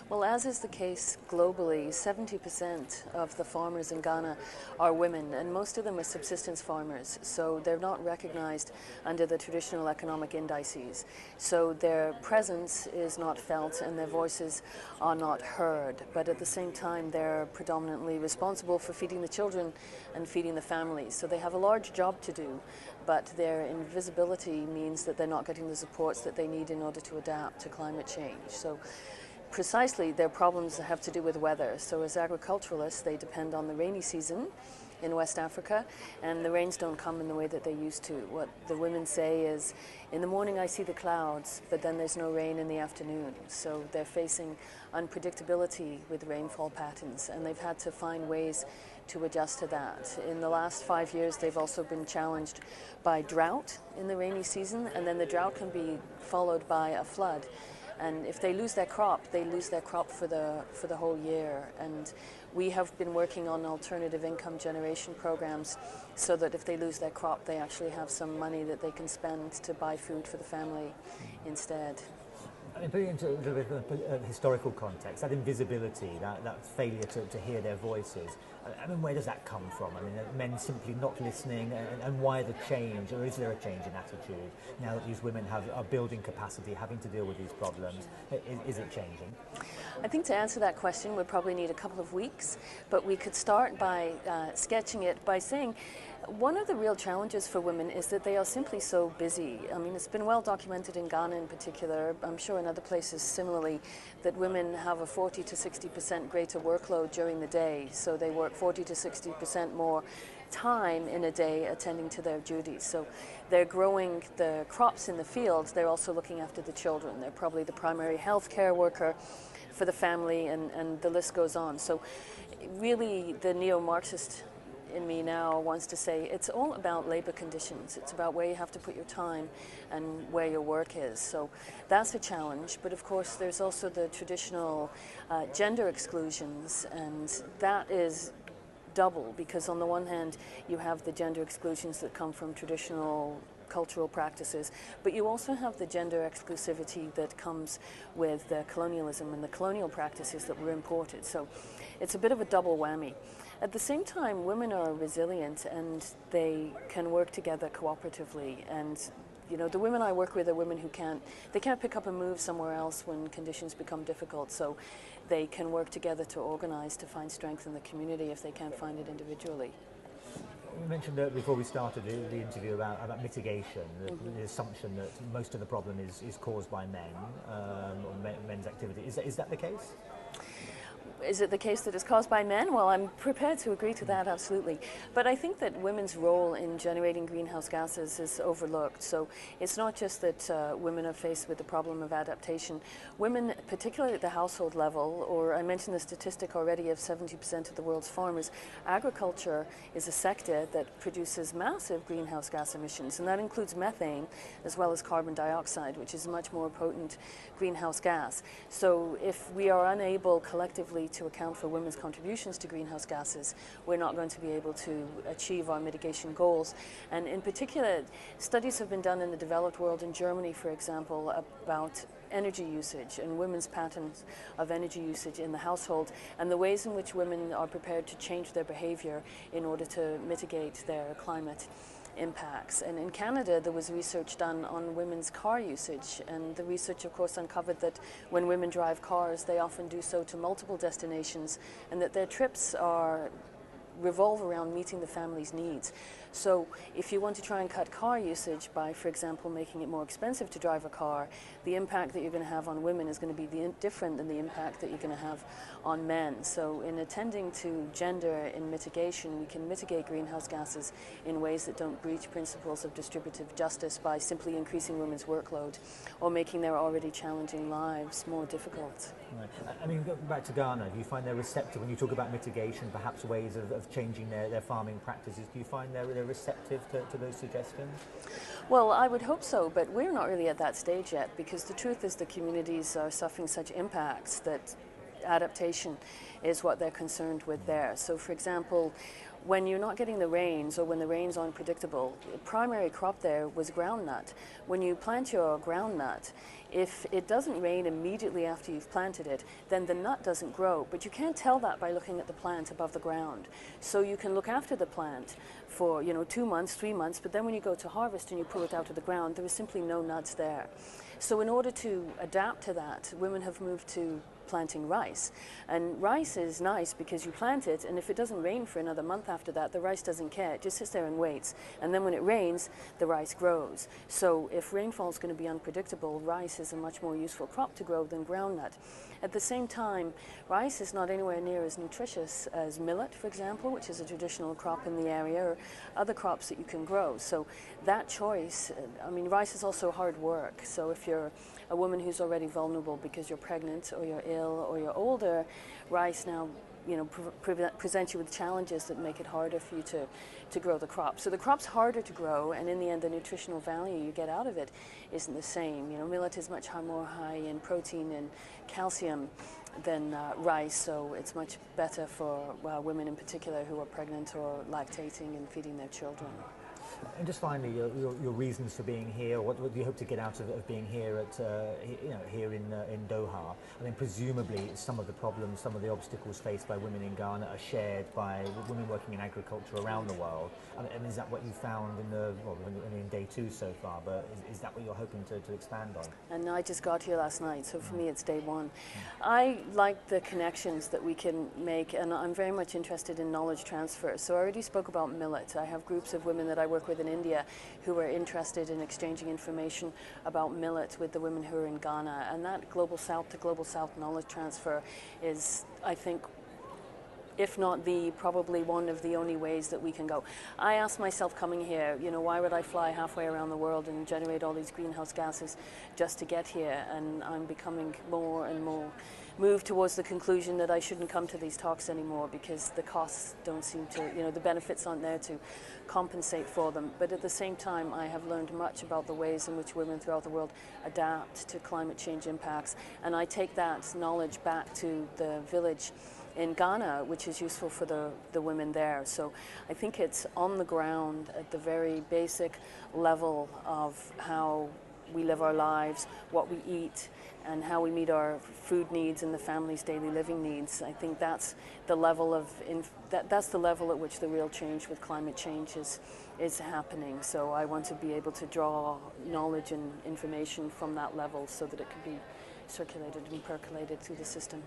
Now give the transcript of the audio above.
Well, as is the case globally, 70% of the farmers in Ghana are women, and most of them are subsistence farmers, so they're not recognized under the traditional economic indices. So their presence is not felt and their voices are not heard, but at the same time they're predominantly responsible for feeding the children and feeding the families. So they have a large job to do, but their invisibility means that they're not getting the supports that they need in order to adapt to climate change. So precisely, their problems have to do with weather. So as agriculturalists, they depend on the rainy season in West Africa, and the rains don't come in the way that they used to. What the women say is, in the morning I see the clouds, but then there's no rain in the afternoon. So they're facing unpredictability with rainfall patterns, and they've had to find ways to adjust to that. In the last 5 years, they've also been challenged by drought in the rainy season, and then the drought can be followed by a flood. And if they lose their crop, they lose their crop for the whole year. And we have been working on alternative income generation programs so that if they lose their crop, they actually have some money that they can spend to buy food for the family instead. I mean, putting it into a little bit of historical context, that invisibility, that failure to hear their voices, I mean, where does that come from? I mean, men simply not listening, and why the change, or is there a change in attitude now that these women are building capacity, having to deal with these problems? Is it changing? I think to answer that question, we'd probably need a couple of weeks, but we could start by sketching it by saying one of the real challenges for women is that they are simply so busy. I mean, it's been well documented in Ghana in particular, I'm sure in other places similarly, that women have a 40 to 60% greater workload during the day. So they work 40 to 60% more time in a day attending to their duties. So they're growing the crops in the fields, they're also looking after the children. They're probably the primary health care worker for the family, and the list goes on. So really the neo-Marxist in me now wants to say it's all about labor conditions. It's about where you have to put your time and where your work is. So that's a challenge. But of course there's also the traditional gender exclusions, and that is double, because on the one hand you have the gender exclusions that come from traditional cultural practices, but you also have the gender exclusivity that comes with the colonialism and the colonial practices that were imported. So it's a bit of a double whammy. At the same time, women are resilient and they can work together cooperatively, and you know, the women I work with are women who can't pick up and move somewhere else when conditions become difficult, so they can work together to organize to find strength in the community if they can't find it individually. You mentioned before we started the interview about mitigation, the assumption that most of the problem is caused by men, or men's activity. Is that the case? Is it the case that it's caused by men? Well, I'm prepared to agree to that, absolutely. But I think that women's role in generating greenhouse gases is overlooked. So it's not just that women are faced with the problem of adaptation. Women, particularly at the household level, or I mentioned the statistic already of 70% of the world's farmers, agriculture is a sector that produces massive greenhouse gas emissions, and that includes methane as well as carbon dioxide, which is a much more potent greenhouse gas. So if we are unable collectively to account for women's contributions to greenhouse gases, we're not going to be able to achieve our mitigation goals. And in particular, studies have been done in the developed world, in Germany, for example, about energy usage and women's patterns of energy usage in the household, and the ways in which women are prepared to change their behavior in order to mitigate their climate impacts. And in Canada there was research done on women's car usage, and the research of course uncovered that when women drive cars they often do so to multiple destinations, and that their trips revolve around meeting the family's needs. So if you want to try and cut car usage by, for example, making it more expensive to drive a car, the impact that you're going to have on women is going to be different than the impact that you're going to have on men. So in attending to gender in mitigation, we can mitigate greenhouse gases in ways that don't breach principles of distributive justice by simply increasing women's workload or making their already challenging lives more difficult. Right. I mean, going back to Ghana, do you find they're receptive when you talk about mitigation, perhaps ways of changing their farming practices? Do you find they're receptive to those suggestions? Well, I would hope so, but we're not really at that stage yet, because the truth is the communities are suffering such impacts that adaptation is what they're concerned with there. So for example, when you're not getting the rains, or when the rains aren't predictable, the primary crop there was groundnut. When you plant your groundnut, if it doesn't rain immediately after you've planted it, then the nut doesn't grow. But you can't tell that by looking at the plant above the ground. So you can look after the plant for 2 months, 3 months, but then when you go to harvest and you pull it out of the ground, there is simply no nuts there. So in order to adapt to that, women have moved to planting rice. And rice is nice because you plant it, and if it doesn't rain for another month after that, the rice doesn't care. It just sits there and waits. And then when it rains, the rice grows. So if rainfall is going to be unpredictable, rice is a much more useful crop to grow than groundnut. At the same time, rice is not anywhere near as nutritious as millet, for example, which is a traditional crop in the area, or other crops that you can grow. So that choice, I mean, rice is also hard work. So if you're a woman who's already vulnerable because you're pregnant or you're ill or you're older, rice now presents you with challenges that make it harder for you to grow the crop. So the crop's harder to grow, and in the end the nutritional value you get out of it isn't the same. Millet is much more high in protein and calcium than rice, so it's much better for women in particular who are pregnant or lactating and feeding their children. And just finally, your reasons for being here. What do you hope to get out of being here at here in Doha? I mean, presumably some of the problems, some of the obstacles faced by women in Ghana are shared by women working in agriculture around the world. And is that what you found in day 2 so far? But is that what you're hoping to expand on? And I just got here last night, so for me it's day 1. I like the connections that we can make, and I'm very much interested in knowledge transfer. So I already spoke about millet. I have groups of women that I work with in India who are interested in exchanging information about millet with the women who are in Ghana, and that global south to global south knowledge transfer is, I think, if not probably one of the only ways that we can go. I asked myself coming here, why would I fly halfway around the world and generate all these greenhouse gases just to get here? And I'm becoming more and more moved towards the conclusion that I shouldn't come to these talks anymore because the costs don't seem to, the benefits aren't there to compensate for them. But at the same time, I have learned much about the ways in which women throughout the world adapt to climate change impacts. And I take that knowledge back to the village in Ghana, which is useful for the women there. So I think it's on the ground at the very basic level of how we live our lives, what we eat, and how we meet our food needs and the family's daily living needs. I think that's the level that's the level at which the real change with climate change is happening. So I want to be able to draw knowledge and information from that level so that it can be circulated and percolated through the system.